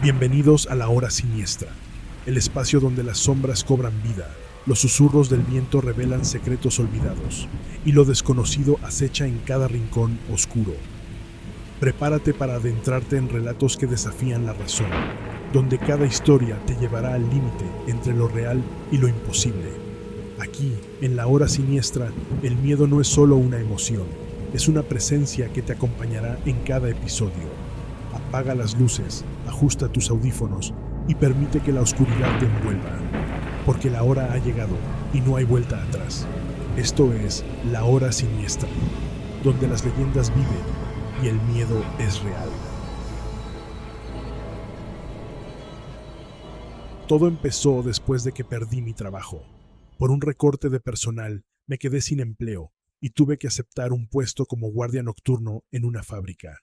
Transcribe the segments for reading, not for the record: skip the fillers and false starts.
Bienvenidos a la hora siniestra, el espacio donde las sombras cobran vida, los susurros del viento revelan secretos olvidados y lo desconocido acecha en cada rincón oscuro. Prepárate para adentrarte en relatos que desafían la razón, donde cada historia te llevará al límite entre lo real y lo imposible. Aquí, en la hora siniestra, el miedo no es solo una emoción, es una presencia que te acompañará en cada episodio. Apaga las luces, ajusta tus audífonos y permite que la oscuridad te envuelva, porque la hora ha llegado y no hay vuelta atrás. Esto es La Hora Siniestra, donde las leyendas viven y el miedo es real. Todo empezó después de que perdí mi trabajo. Por un recorte de personal, me quedé sin empleo y tuve que aceptar un puesto como guardia nocturno en una fábrica.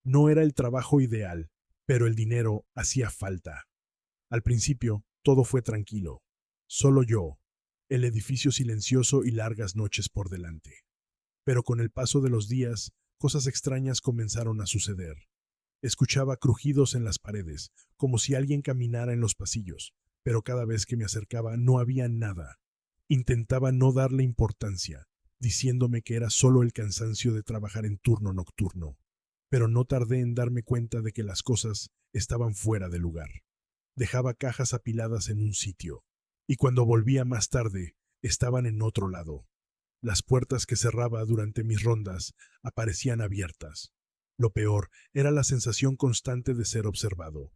No era el trabajo ideal, pero el dinero hacía falta. Al principio, todo fue tranquilo. Solo yo, el edificio silencioso y largas noches por delante. Pero con el paso de los días, cosas extrañas comenzaron a suceder. Escuchaba crujidos en las paredes, como si alguien caminara en los pasillos, pero cada vez que me acercaba no había nada. Intentaba no darle importancia, diciéndome que era solo el cansancio de trabajar en turno nocturno. Pero no tardé en darme cuenta de que las cosas estaban fuera de lugar. Dejaba cajas apiladas en un sitio, y cuando volvía más tarde, estaban en otro lado. Las puertas que cerraba durante mis rondas aparecían abiertas. Lo peor era la sensación constante de ser observado.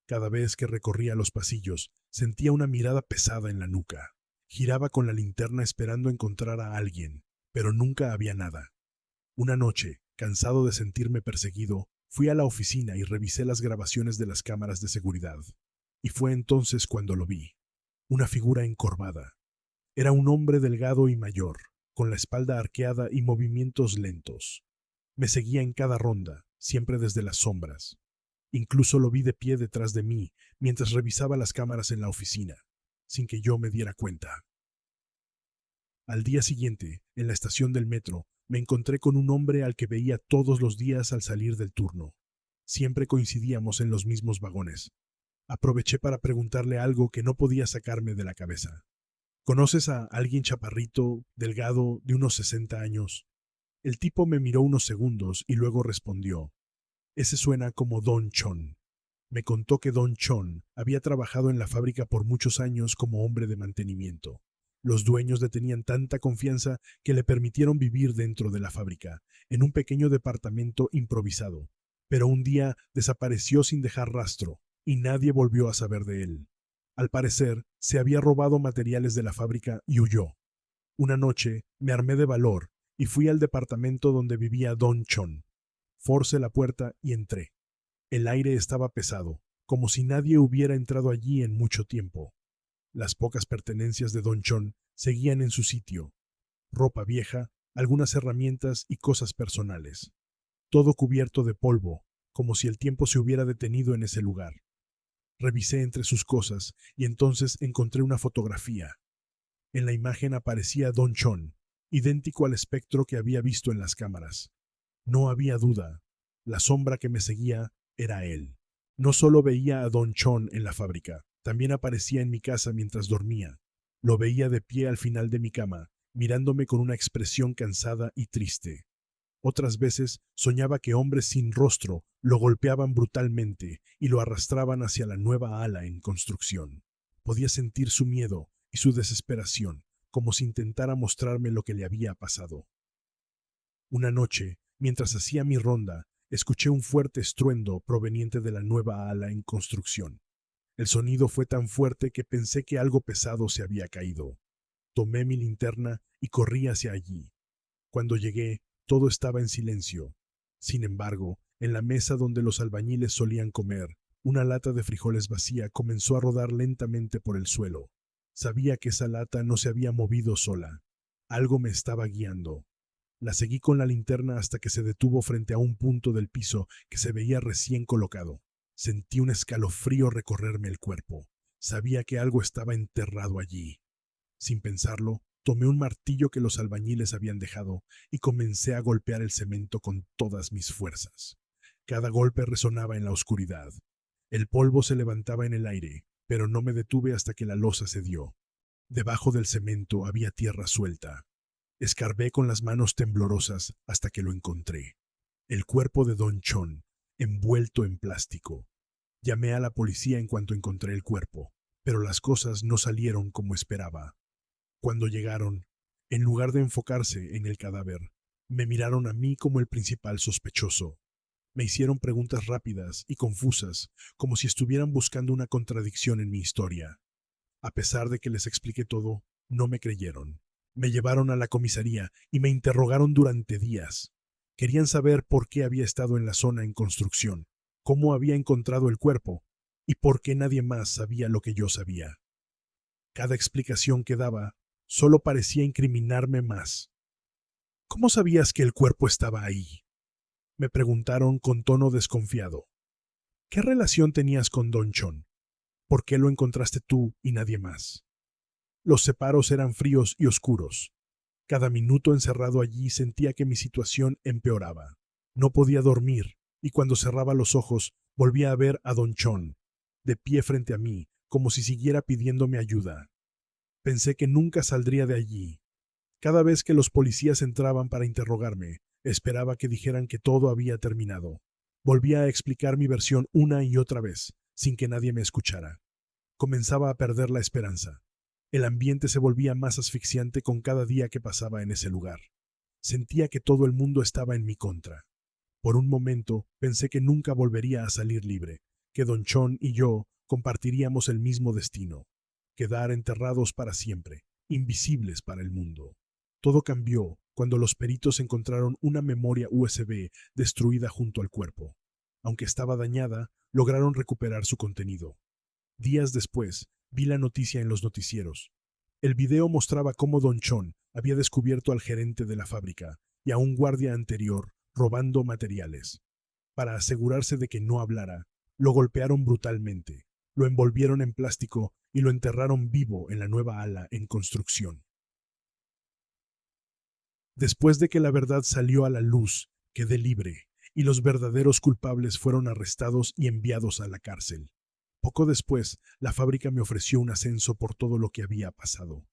Cada vez que recorría los pasillos, sentía una mirada pesada en la nuca. Giraba con la linterna esperando encontrar a alguien, pero nunca había nada. Una noche, cansado de sentirme perseguido, fui a la oficina y revisé las grabaciones de las cámaras de seguridad. Y fue entonces cuando lo vi. Una figura encorvada. Era un hombre delgado y mayor, con la espalda arqueada y movimientos lentos. Me seguía en cada ronda, siempre desde las sombras. Incluso lo vi de pie detrás de mí, mientras revisaba las cámaras en la oficina, sin que yo me diera cuenta. Al día siguiente, en la estación del metro, me encontré con un hombre al que veía todos los días al salir del turno. Siempre coincidíamos en los mismos vagones. Aproveché para preguntarle algo que no podía sacarme de la cabeza. ¿Conoces a alguien chaparrito, delgado, de unos 60 años? El tipo me miró unos segundos y luego respondió: ese suena como Don Chon. Me contó que Don Chon había trabajado en la fábrica por muchos años como hombre de mantenimiento. Los dueños le tenían tanta confianza que le permitieron vivir dentro de la fábrica, en un pequeño departamento improvisado. Pero un día desapareció sin dejar rastro, y nadie volvió a saber de él. Al parecer, se había robado materiales de la fábrica y huyó. Una noche me armé de valor y fui al departamento donde vivía Don Chon. Forcé la puerta y entré. El aire estaba pesado, como si nadie hubiera entrado allí en mucho tiempo. Las pocas pertenencias de Don Chon seguían en su sitio: ropa vieja, algunas herramientas y cosas personales. Todo cubierto de polvo, como si el tiempo se hubiera detenido en ese lugar. Revisé entre sus cosas y entonces encontré una fotografía. En la imagen aparecía Don Chon, idéntico al espectro que había visto en las cámaras. No había duda, la sombra que me seguía era él. No solo veía a Don Chon en la fábrica, también aparecía en mi casa mientras dormía. Lo veía de pie al final de mi cama, mirándome con una expresión cansada y triste. Otras veces soñaba que hombres sin rostro lo golpeaban brutalmente y lo arrastraban hacia la nueva ala en construcción. Podía sentir su miedo y su desesperación, como si intentara mostrarme lo que le había pasado. Una noche, mientras hacía mi ronda, escuché un fuerte estruendo proveniente de la nueva ala en construcción. El sonido fue tan fuerte que pensé que algo pesado se había caído. Tomé mi linterna y corrí hacia allí. Cuando llegué, todo estaba en silencio. Sin embargo, en la mesa donde los albañiles solían comer, una lata de frijoles vacía comenzó a rodar lentamente por el suelo. Sabía que esa lata no se había movido sola. Algo me estaba guiando. La seguí con la linterna hasta que se detuvo frente a un punto del piso que se veía recién colocado. Sentí un escalofrío recorrerme el cuerpo. Sabía que algo estaba enterrado allí. Sin pensarlo, tomé un martillo que los albañiles habían dejado y comencé a golpear el cemento con todas mis fuerzas. Cada golpe resonaba en la oscuridad. El polvo se levantaba en el aire, pero no me detuve hasta que la losa cedió. Debajo del cemento había tierra suelta. Escarbé con las manos temblorosas hasta que lo encontré. El cuerpo de Don Chon, envuelto en plástico. Llamé a la policía en cuanto encontré el cuerpo, pero las cosas no salieron como esperaba. Cuando llegaron, en lugar de enfocarse en el cadáver, me miraron a mí como el principal sospechoso. Me hicieron preguntas rápidas y confusas, como si estuvieran buscando una contradicción en mi historia. A pesar de que les expliqué todo, no me creyeron. Me llevaron a la comisaría y me interrogaron durante días. Querían saber por qué había estado en la zona en construcción, cómo había encontrado el cuerpo y por qué nadie más sabía lo que yo sabía. Cada explicación que daba solo parecía incriminarme más. ¿Cómo sabías que el cuerpo estaba ahí?, me preguntaron con tono desconfiado. ¿Qué relación tenías con Don Chon? ¿Por qué lo encontraste tú y nadie más? Los separos eran fríos y oscuros. Cada minuto encerrado allí sentía que mi situación empeoraba. No podía dormir, y cuando cerraba los ojos volvía a ver a Don Chon, de pie frente a mí, como si siguiera pidiéndome ayuda. Pensé que nunca saldría de allí. Cada vez que los policías entraban para interrogarme, esperaba que dijeran que todo había terminado. Volvía a explicar mi versión una y otra vez, sin que nadie me escuchara. Comenzaba a perder la esperanza. El ambiente se volvía más asfixiante con cada día que pasaba en ese lugar. Sentía que todo el mundo estaba en mi contra. Por un momento pensé que nunca volvería a salir libre, que Don Chon y yo compartiríamos el mismo destino, quedar enterrados para siempre, invisibles para el mundo. Todo cambió cuando los peritos encontraron una memoria USB destruida junto al cuerpo. Aunque estaba dañada, lograron recuperar su contenido. Días después, vi la noticia en los noticieros. El video mostraba cómo Don Chon había descubierto al gerente de la fábrica y a un guardia anterior robando materiales. Para asegurarse de que no hablara, lo golpearon brutalmente, lo envolvieron en plástico y lo enterraron vivo en la nueva ala en construcción. Después de que la verdad salió a la luz, quedé libre, y los verdaderos culpables fueron arrestados y enviados a la cárcel. Poco después, la fábrica me ofreció un ascenso por todo lo que había pasado.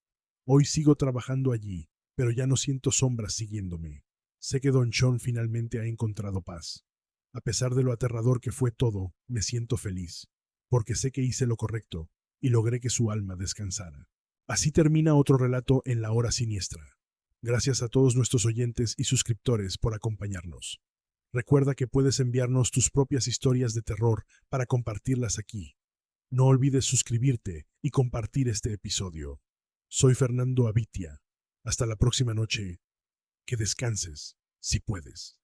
Hoy sigo trabajando allí, pero ya no siento sombras siguiéndome. Sé que Don Chon finalmente ha encontrado paz. A pesar de lo aterrador que fue todo, me siento feliz, porque sé que hice lo correcto y logré que su alma descansara. Así termina otro relato en La Hora Siniestra. Gracias a todos nuestros oyentes y suscriptores por acompañarnos. Recuerda que puedes enviarnos tus propias historias de terror para compartirlas aquí. No olvides suscribirte y compartir este episodio. Soy Fernando Avitia. Hasta la próxima noche. Que descanses, si puedes.